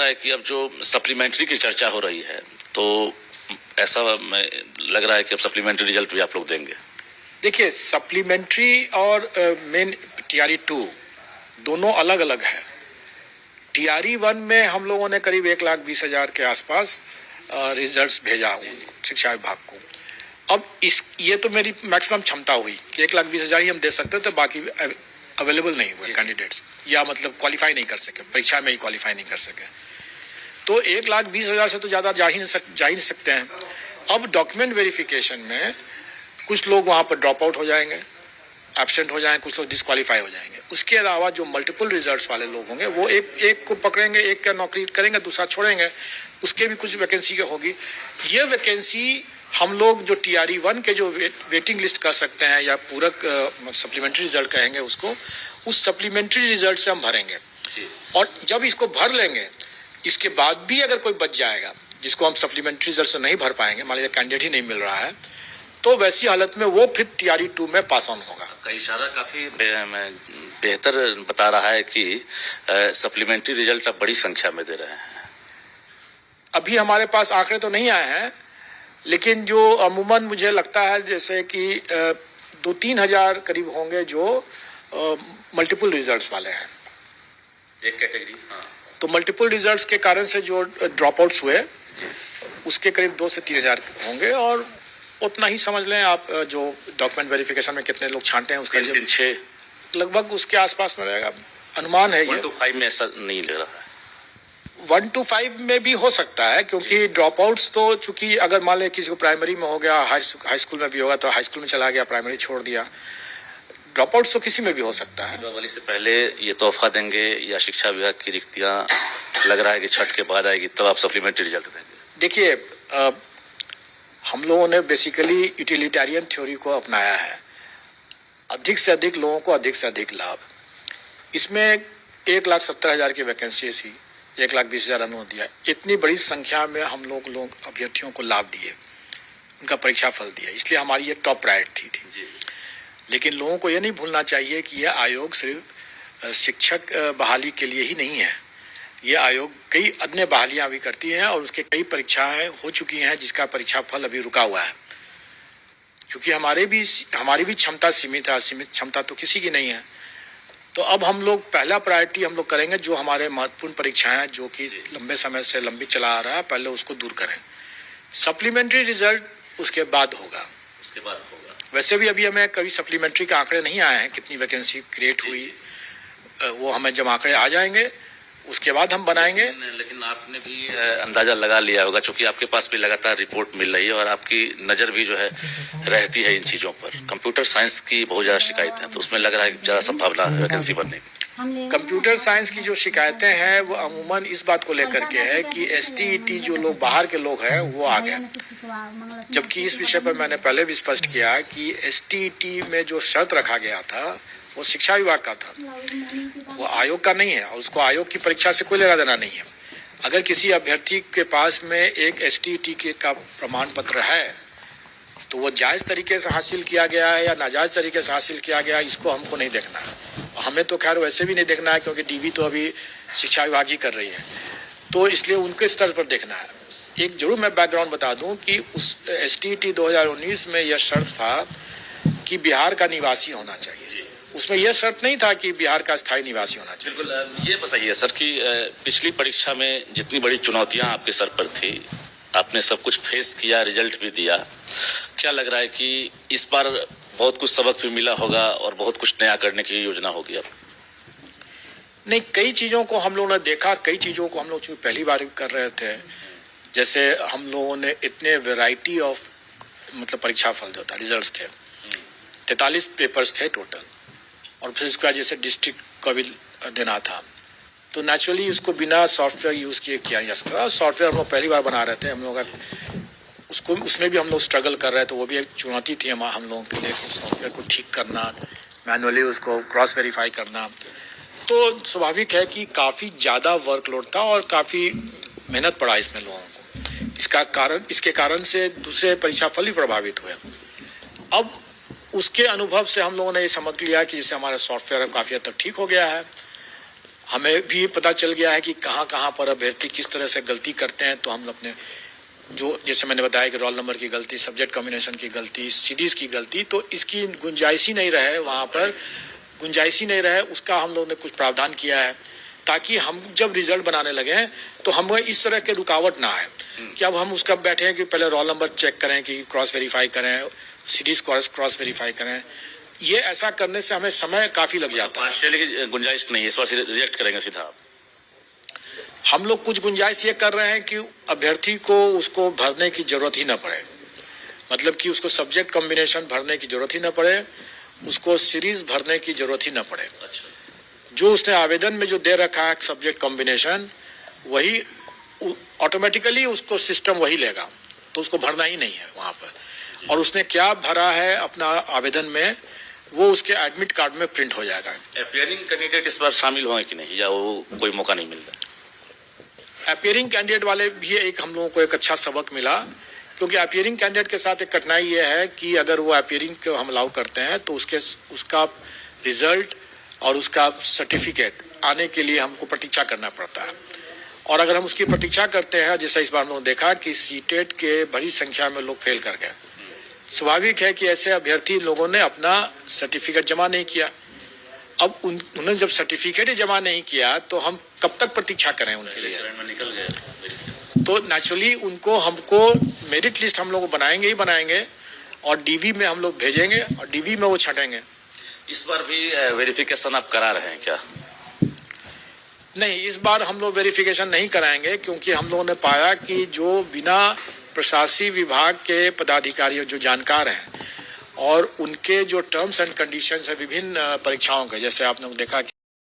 है कि अब जो सप्लीमेंट्री की चर्चा हो रही है, तो ऐसा लग रहा है कि अब सप्लीमेंट्री रिजल्ट भी आप लोग देंगे। देखिए, सप्लीमेंट्री और मेन टीआरई 2 दोनों अलग अलग है। टीआरई 1 में हम लोगों ने करीब 1,20,000 के आसपास रिजल्ट्स भेजा शिक्षा विभाग को। अब ये तो मेरी मैक्सिमम क्षमता हुई कि 1,20,000 ही हम दे सकते थे, बाकी अवेलेबल नहीं हुए कैंडिडेट्स, या मतलब क्वालिफाई नहीं कर सके, परीक्षा में ही क्वालिफाई नहीं कर सके। तो 1,20,000 से तो ज़्यादा जा ही नहीं सकते हैं। अब डॉक्यूमेंट वेरिफिकेशन में कुछ लोग वहाँ पर ड्रॉप आउट हो जाएंगे, एब्सेंट हो जाएंगे, कुछ लोग डिस्क्वालीफाई हो जाएंगे। उसके अलावा जो मल्टीपल रिजल्ट्स वाले लोग होंगे वो एक को पकड़ेंगे, एक का नौकरी करेंगे, दूसरा छोड़ेंगे, उसके भी कुछ वैकेंसी होगी। ये वैकेंसी हम लोग जो टीआरई 1 के जो वेटिंग लिस्ट कर सकते हैं या पूरक सप्लीमेंट्री रिजल्ट कहेंगे उसको, उस सप्लीमेंट्री रिजल्ट से हम भरेंगे जी। और जब इसको भर लेंगे, इसके बाद भी अगर कोई बच जाएगा जिसको हम सप्लीमेंट्री रिजल्ट से नहीं भर पाएंगे, मान लीजिए कैंडिडेट ही नहीं मिल रहा है, तो वैसी हालत में वो फिर टीआरई 2 में पास ऑन होगा। का इशारा काफी बेहतर बता रहा है कि सप्लीमेंट्री रिजल्ट अब बड़ी संख्या में दे रहे हैं। अभी हमारे पास आंकड़े तो नहीं आए हैं, लेकिन जो अमूमन मुझे लगता है जैसे कि 2-3 हजार करीब होंगे जो मल्टीपल रिजल्ट्स वाले हैं, एक कैटेगरी। हाँ, तो मल्टीपल रिजल्ट्स के कारण से जो ड्रॉप आउट्स हुए उसके करीब 2 से 3 हजार होंगे, और उतना ही समझ लें आप जो डॉक्यूमेंट वेरिफिकेशन में कितने लोग छांटे हैं उसका 6 लगभग उसके आसपास में रहेगा, अनुमान है। 1 to 5 में ऐसा नहीं लग रहा है। 1 to 5 में भी हो सकता है, क्योंकि ड्रॉप आउट्स तो चूंकि अगर मान लें किसी को प्राइमरी में हो गया, हाई स्कूल में भी होगा तो हाई स्कूल में चला गया, प्राइमरी छोड़ दिया, ड्रॉप आउट्स तो किसी में भी हो सकता है। दीपावली से पहले ये तोहफा देंगे या शिक्षा विभाग की रिक्तियां लग रहा है कि छठ के बाद आएगी, तब आप सप्लीमेंट्री रिजल्ट देंगे? देखिए, हम लोगों ने बेसिकली यूटिलिटेरियन थ्योरी को अपनाया है, अधिक से अधिक लोगों को अधिक से अधिक लाभ। इसमें 1,70,000 की वैकेंसी थी, 1,20,000 अनुरोध दिया, इतनी बड़ी संख्या में हम लोग अभ्यर्थियों को लाभ दिए, उनका परीक्षा फल दिया, इसलिए हमारी ये टॉप प्रायोरिटी थी जी। लेकिन लोगों को ये नहीं भूलना चाहिए कि यह आयोग सिर्फ शिक्षक बहाली के लिए ही नहीं है, ये आयोग कई अन्य बहालियां भी करती हैं और उसके कई परीक्षाएं हो चुकी हैं जिसका परीक्षा फल अभी रुका हुआ है, क्योंकि हमारी भी क्षमता सीमित है, सीमित क्षमता तो किसी की नहीं है। तो अब हम लोग पहला प्रायोरिटी हम लोग करेंगे जो हमारे महत्वपूर्ण परीक्षाएं जो कि लंबे समय से लंबी चला आ रहा है, पहले उसको दूर करें। सप्लीमेंट्री रिजल्ट उसके बाद होगा। वैसे भी अभी हमें कभी सप्लीमेंट्री के आंकड़े नहीं आए हैं, कितनी वैकेंसी क्रिएट हुई, वो हमें जब आंकड़े आ जाएंगे उसके बाद हम बनाएंगे। लेकिन आपने भी अंदाजा लगा लिया होगा, क्योंकि आपके पास भी लगातार रिपोर्ट मिल रही है और आपकी नजर भी जो है रहती है इन चीजों पर। कंप्यूटर साइंस की बहुत ज्यादा शिकायत है, तो उसमें लग रहा है ज्यादा संभावना है वैकेंसी बनने की। कंप्यूटर साइंस की जो शिकायतें हैं वो अमूमन इस बात को लेकर के है कि STET जो लोग बाहर के लोग हैं वो आ गए, जबकि इस विषय पर मैंने पहले भी स्पष्ट किया कि STET में जो शर्त रखा गया था वो शिक्षा विभाग का था, वो आयोग का नहीं है, और उसको आयोग की परीक्षा से कोई लेना देना नहीं है। अगर किसी अभ्यर्थी के पास में एक STET का प्रमाण पत्र है तो वो जायज़ तरीके से हासिल किया गया है या नाजायज़ तरीके से हासिल किया गया है, इसको हमको नहीं देखना है। हमें तो खैर वैसे भी नहीं देखना है, क्योंकि DV तो अभी शिक्षा विभाग ही कर रही है, तो इसलिए उनके स्तर पर देखना है। एक जरूर मैं बैकग्राउंड बता दूं कि उस STET 2019 में यह शर्त था कि बिहार का निवासी होना चाहिए, उसमें यह शर्त नहीं था कि बिहार का स्थायी निवासी होना चाहिए। बिल्कुल। ये बताइए सर कि पिछली परीक्षा में जितनी बड़ी चुनौतियां आपके सर पर थी, आपने सब कुछ फेस किया, रिजल्ट भी दिया, क्या लग रहा है कि इस बार बहुत कुछ सबक भी मिला होगा और बहुत कुछ नया करने की योजना होगी अब? नहीं, कई चीज़ों को हम लोगों ने देखा, कई चीज़ों को हम लोग पहली बार कर रहे थे। जैसे हम लोगों ने इतने वैरायटी ऑफ मतलब परीक्षा फल जो था, रिजल्ट्स थे, 43 पेपर्स थे टोटल, और फिर इसके बाद जैसे डिस्ट्रिक्ट का भी देना था, तो नेचुरली उसको बिना सॉफ्टवेयर यूज़ किया जा सकता। सॉफ्टवेयर हम लोग पहली बार बना रहे थे, हम लोग उसको उसमें भी हम लोग स्ट्रगल कर रहे थे, वो भी एक चुनौती थी हम लोगों के लिए, सॉफ्टवेयर को ठीक करना, मैनुअली उसको क्रॉस वेरीफाई करना। तो स्वाभाविक है कि काफ़ी ज़्यादा वर्कलोड था और काफ़ी मेहनत पड़ा इसमें लोगों को। इसके कारण से दूसरे परीक्षा फल भी प्रभावित हुए। अब उसके अनुभव से हम लोगों ने ये समझ लिया कि जैसे हमारा सॉफ्टवेयर काफ़ी हद तक ठीक हो गया है, हमें भी पता चल गया है कि कहाँ कहाँ पर अभ्यर्थी किस तरह से गलती करते हैं, तो हम अपने जो जैसे मैंने बताया कि रोल नंबर की गलती, सब्जेक्ट कॉम्बिनेशन की गलती, सीरीज की गलती, तो इसकी गुंजाइश ही नहीं रहे, वहाँ पर गुंजाइश ही नहीं रहे, उसका हम लोगों ने कुछ प्रावधान किया है ताकि हम जब रिजल्ट बनाने लगे तो हमें इस तरह के रुकावट ना आए कि अब हम उसका बैठे हैं कि पहले रोल नंबर चेक करें, कि क्रॉस वेरीफाई करें, सीरीज क्रॉस वेरीफाई करें। ये ऐसा करने से हमें समय काफी लग जाता है। की गुंजाइश नहीं है, इस बार रिजेक्ट करेंगे सीधा आप? हम लोग कुछ गुंजाइश ये कर रहे हैं कि अभ्यर्थी को उसको भरने की जरूरत ही ना पड़े, मतलब कि उसको सब्जेक्ट कॉम्बिनेशन भरने की जरूरत ही ना पड़े, उसको सीरीज भरने की जरूरत ही ना पड़े। अच्छा। जो उसने आवेदन में जो दे रखा है सब्जेक्ट कॉम्बिनेशन, वही ऑटोमेटिकली उसको सिस्टम वही लेगा, तो उसको भरना ही नहीं है वहाँ पर। और उसने क्या भरा है अपना आवेदन में, वो उसके एडमिट कार्ड में प्रिंट हो जाएगा। अपीयरिंग कैंडिडेट इस बार शामिल होंगे कि नहीं, या वो कोई मौका नहीं मिल रहा? अपीयरिंग कैंडिडेट वाले भी एक हम लोगों को एक अच्छा सबक मिला, क्योंकि अपीयरिंग कैंडिडेट के साथ एक कठिनाई ये है कि अगर वो अपीयरिंग को हम अलाउ करते हैं तो उसका रिजल्ट और उसका सर्टिफिकेट आने के लिए हमको प्रतीक्षा करना पड़ता है। और अगर हम उसकी प्रतीक्षा करते हैं, जैसा इस बार हम लोगों ने देखा कि सीटेट के बड़ी संख्या में लोग फेल कर गए, स्वाभाविक है कि ऐसे अभ्यर्थी लोगों ने अपना सर्टिफिकेट जमा नहीं किया। अब उन्होंने जब सर्टिफिकेट जमा नहीं किया तो हम कब तक प्रतीक्षा करें उनके लिए? निकल गए तो नेचुरली उनको हमको मेरिट लिस्ट हम लोग बनाएंगे ही बनाएंगे और डीवी में हम लोग भेजेंगे और डीवी में वो छटेंगे। इस बार भी वेरिफिकेशन आप करा रहे हैं क्या? नहीं, इस बार हम लोग वेरिफिकेशन नहीं कराएंगे, क्योंकि हम लोगों ने पाया कि जो बिना प्रशासकीय विभाग के पदाधिकारी जो जानकार हैं और उनके जो टर्म्स एंड कंडीशंस है विभिन्न परीक्षाओं के, जैसे आपने देखा